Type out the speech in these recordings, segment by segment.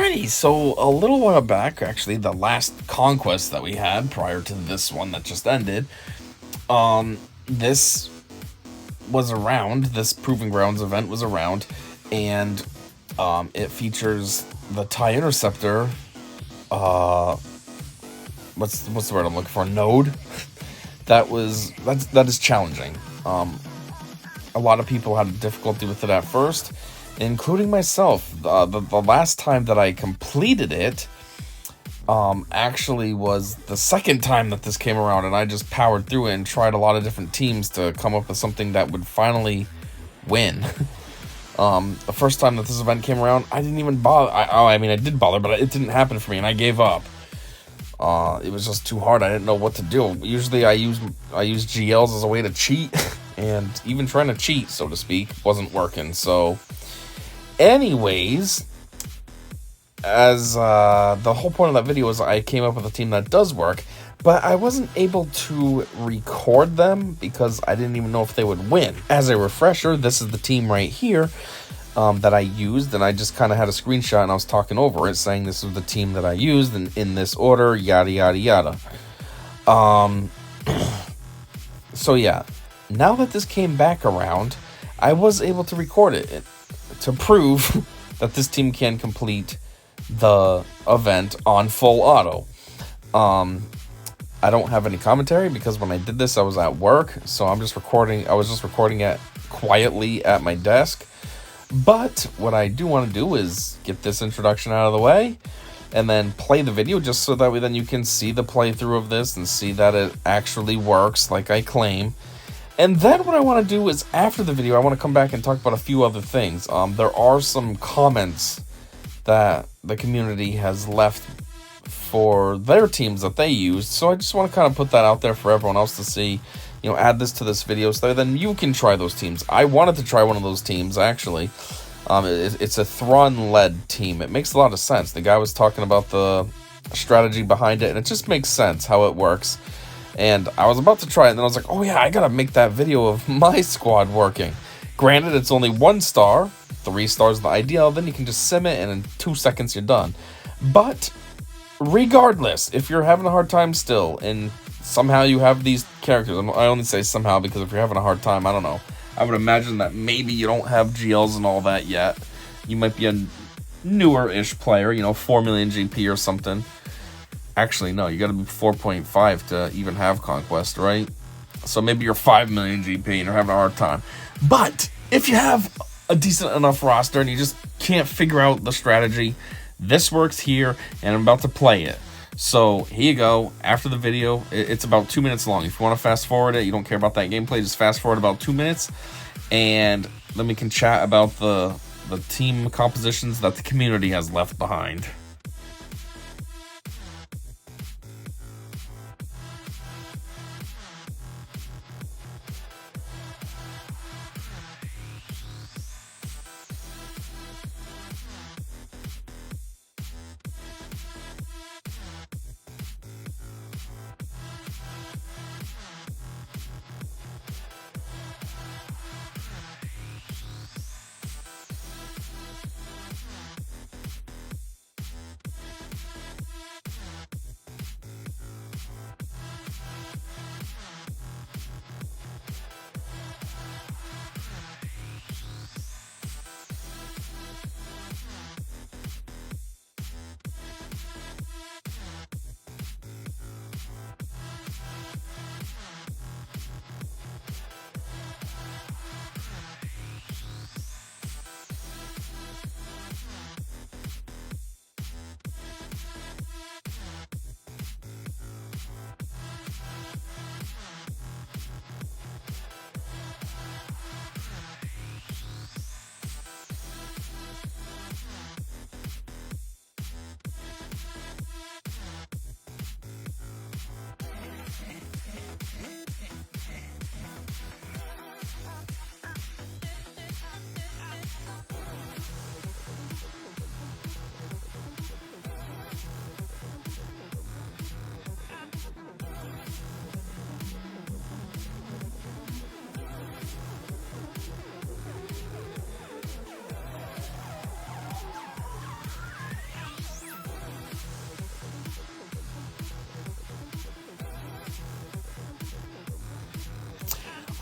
Alrighty, so a little while back, actually, the last Conquest that we had prior to this one that just ended, this was around, this Proving Grounds event was around, and it features the TIE Interceptor, what's the word I'm looking for, node? That is challenging. A lot of people had difficulty with it at first, including myself. The last time that I completed it actually was the second time that this came around, and I just powered through it and tried a lot of different teams to come up with something that would finally win. The first time that this event came around, I didn't even bother. I mean, I did bother, but it didn't happen for me, and I gave up. It was just too hard. I didn't know what to do. Usually I use GLs as a way to cheat, and even trying to cheat, so to speak, wasn't working. So anyways, as the whole point of that video was I came up with a team that does work, but I wasn't able to record them because I didn't even know if they would win. As a refresher, this is the team right here that I used, and I just kind of had a screenshot and I was talking over it saying this was the team that I used and in this order, yada yada yada. So yeah, now that this came back around, I was able to record it to prove that this team can complete the event on full auto. I don't have any commentary because when I did this, I was at work, so I was just recording it quietly at my desk. But what I do want to do is get this introduction out of the way and then play the video just so that way then you can see the playthrough of this and see that it actually works like I claim. And then what I want to do is, after the video, I want to come back and talk about a few other things. There are some comments that the community has left for their teams that they used, so I just want to kind of put that out there for everyone else to see. You know, add this to this video so then you can try those teams. I wanted to try one of those teams, actually. It's a Thrawn-led team. It makes a lot of sense. The guy was talking about the strategy behind it, and it just makes sense how it works. And I was about to try it, and then I was like, oh yeah, I gotta make that video of my squad working. Granted, it's only 1 star. 3 stars is the ideal. Then you can just sim it, and in 2 seconds you're done. But regardless, if you're having a hard time still, and somehow you have these characters, I only say somehow because if you're having a hard time, I don't know. I would imagine that maybe you don't have GLs and all that yet. You might be a newer-ish player, 4 million GP or something. Actually, no, you gotta be 4.5 to even have Conquest, right? So maybe you're 5 million GP and you're having a hard time. But if you have a decent enough roster and you just can't figure out the strategy, this works here, and I'm about to play it. So here you go. After the video, it's about 2 minutes long. If you want to fast forward it, you don't care about that gameplay, just fast forward about 2 minutes, and then we can chat about the team compositions that the community has left behind.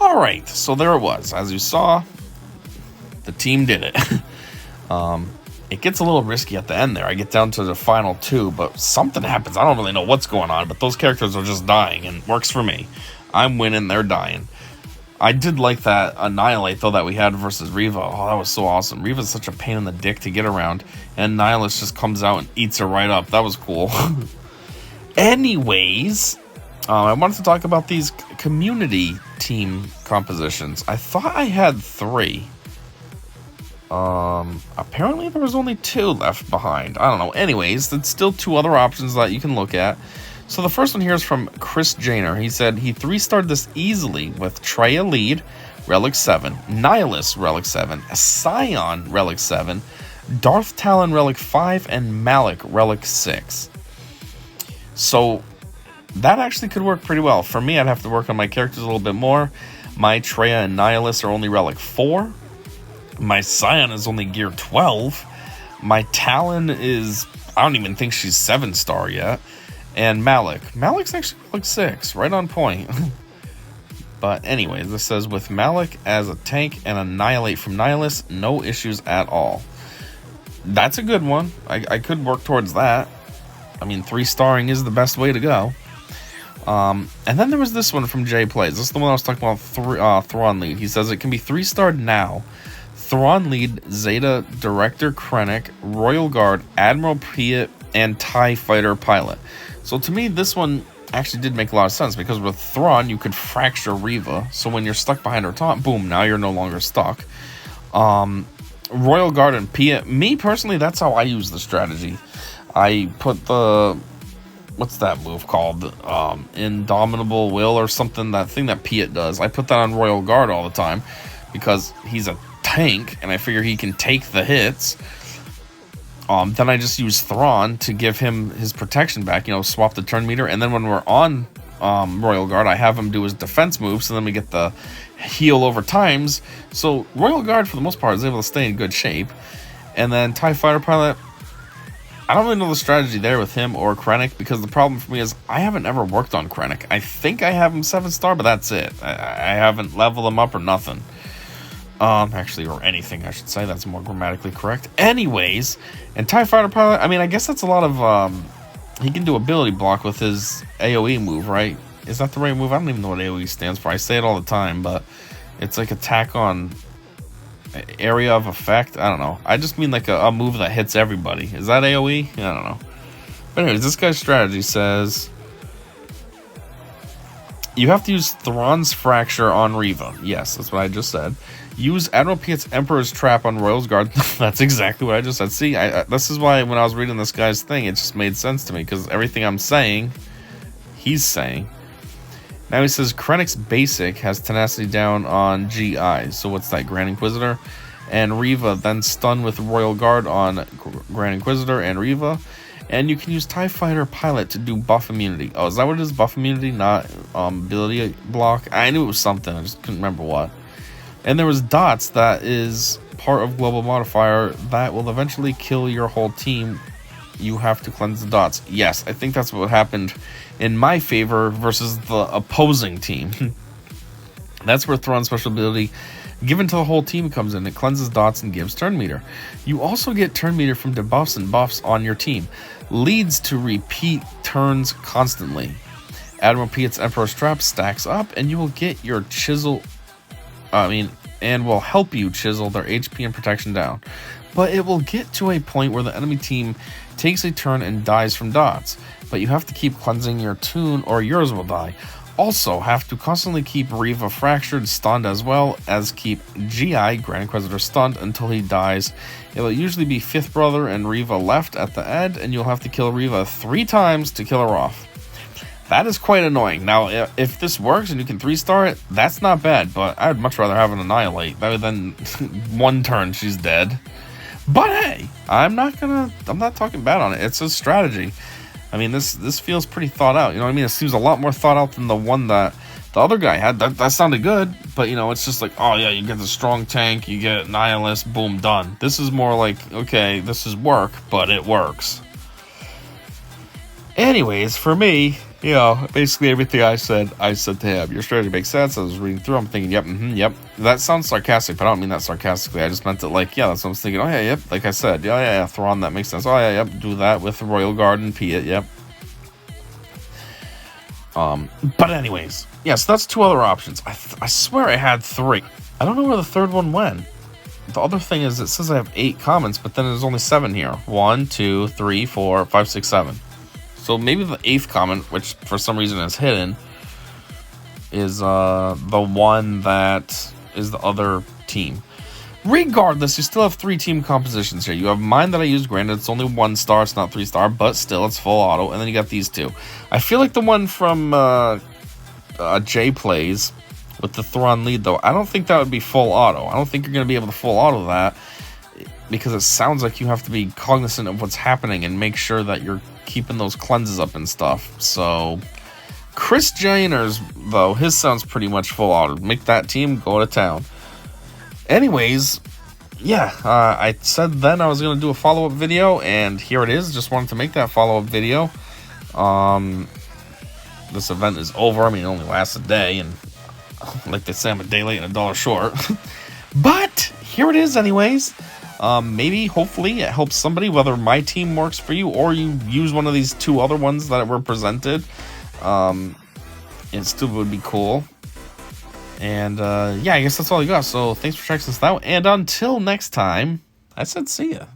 Alright, so there it was. As you saw, the team did it. It gets a little risky at the end there. I get down to the final 2, but something happens. I don't really know what's going on, but those characters are just dying, and it works for me. I'm winning, they're dying. I did like that Annihilate, though, that we had versus Riva. Oh, that was so awesome. Riva's such a pain in the dick to get around, and Nihilus just comes out and eats her right up. That was cool. Anyways, I wanted to talk about these community team compositions. I thought I had 3. Apparently there was only 2 left behind. I don't know. Anyways, there's still 2 other options that you can look at. So the first one here is from Chris Janer. He said he 3-starred this easily with Treya lead, Relic 7, Nihilus, Relic 7, Scion, Relic 7, Darth Talon, Relic 5, and Malik, Relic 6. So that actually could work pretty well. For me, I'd have to work on my characters a little bit more. My Treya and Nihilus are only Relic 4. My Scion is only Gear 12. My Talon is, I don't even think she's 7-star yet. And Malik's actually Relic 6, right on point. But anyway, this says, with Malik as a tank and Annihilate from Nihilus, no issues at all. That's a good one. I could work towards that. I mean, 3-starring is the best way to go. And then there was this one from Jay Plays. This is the one I was talking about, Thrawn lead. He says it can be 3-starred now. Thrawn lead, Zeta, Director Krennic, Royal Guard, Admiral Piet, and TIE Fighter Pilot. So to me, this one actually did make a lot of sense, because with Thrawn, you could fracture Riva. So when you're stuck behind her taunt, boom, now you're no longer stuck. Royal Guard and Piet, me personally, that's how I use the strategy. I put the, what's that move called? Indomitable Will or something, that thing that Piet does. I put that on Royal Guard all the time, because he's a tank, and I figure he can take the hits. Then I just use Thrawn to give him his protection back, swap the turn meter, and then when we're on Royal Guard, I have him do his defense move, so then we get the heal over times. So Royal Guard, for the most part, is able to stay in good shape. And then TIE Fighter Pilot, I don't really know the strategy there with him or Krennic, because the problem for me is I haven't ever worked on Krennic. I think I have him 7-star, but that's it. I haven't leveled him up or nothing. Actually, or anything, I should say. That's more grammatically correct. Anyways, and TIE Fighter Pilot, I mean, I guess that's a lot of, he can do ability block with his AoE move, right? Is that the right move? I don't even know what AoE stands for. I say it all the time, but it's like attack on area of effect. I don't know. I just mean like a move that hits everybody. Is that AoE? I don't know. But anyways, this guy's strategy says you have to use Thrawn's Fracture on Riva. Yes, that's what I just said. Use Admiral Piet's Emperor's Trap on Royal's Guard. That's exactly what I just said. See, this is why when I was reading this guy's thing, it just made sense to me, because everything I'm saying, he's saying. Now he says Krennic's Basic has Tenacity down on GI. So what's that, Grand Inquisitor? And Riva then stun with Royal Guard on Grand Inquisitor and Riva. And you can use TIE Fighter Pilot to do buff immunity. Oh, is that what it is? Buff immunity, not ability block? I knew it was something, I just couldn't remember what. And there was dots that is part of global modifier that will eventually kill your whole team. You have to cleanse the dots. Yes, I think that's what happened in my favor versus the opposing team. That's where Thrawn's special ability given to the whole team comes in. It cleanses dots and gives turn meter. You also get turn meter from debuffs and buffs on your team. Leads to repeat turns constantly. Admiral Piet's Emperor's Trap stacks up, and you will get your chisel... and will help you chisel their HP and protection down. But it will get to a point where the enemy team takes a turn and dies from dots. But you have to keep cleansing your tune or yours will die. Also have to constantly keep Riva fractured, stunned, as well as keep GI, Grand Inquisitor, stunned until he dies. It will usually be 5th Brother and Riva left at the end, and you'll have to kill Riva 3 times to kill her off. That is quite annoying. Now, if this works and you can 3-star it, that's not bad, but I'd much rather have an Annihilate. Better than 1 turn, she's dead. But hey, I'm not talking bad on it. It's a strategy. I mean, this feels pretty thought out. You know what I mean? It seems a lot more thought out than the one that the other guy had. That sounded good, but it's just like, oh yeah, you get the strong tank, you get Nihilus, boom, done. This is more like, okay, this is work, but it works. Anyways, for me, You know, basically everything I said to him. Your strategy makes sense. I was reading through. I'm thinking, yep, yep. That sounds sarcastic, but I don't mean that sarcastically. I just meant it like, yeah, that's what I was thinking. Oh, yeah, yep. Like I said, yeah, Thrawn, that makes sense. Oh, yeah, yep. Do that with the Royal Guard and Piet, yep. But anyways, yeah, so that's 2 other options. I swear I had 3. I don't know where the 3rd one went. The other thing is, it says I have 8 comments, but then there's only 7 here. 1, 2, 3, 4, 5, 6, 7. So maybe the 8th comment, which for some reason is hidden, is the one that is the other team. Regardless, you still have 3 team compositions here. You have mine that I used. Granted, it's only 1 star, it's not 3 star, but still, it's full auto. And then you got these 2. I feel like the one from Jay Plays with the Thrawn lead, though, I don't think that would be full auto. I don't think you're going to be able to full auto that, because it sounds like you have to be cognizant of what's happening and make sure that you're keeping those cleanses up and stuff. So Chris Janers, though, his sounds pretty much full auto. Make that team, go to town. Anyways, yeah, I said then I was going to do a follow-up video, and here it is. Just wanted to make that follow-up video. This event is over. I mean, it only lasts a day, and like they say, I'm a day late and $1 short. But here it is anyways. Maybe, hopefully, it helps somebody, whether my team works for you or you use one of these 2 other ones that were presented. It still would be cool. And, yeah, I guess that's all I got. So, thanks for checking this out. And until next time, I said see ya.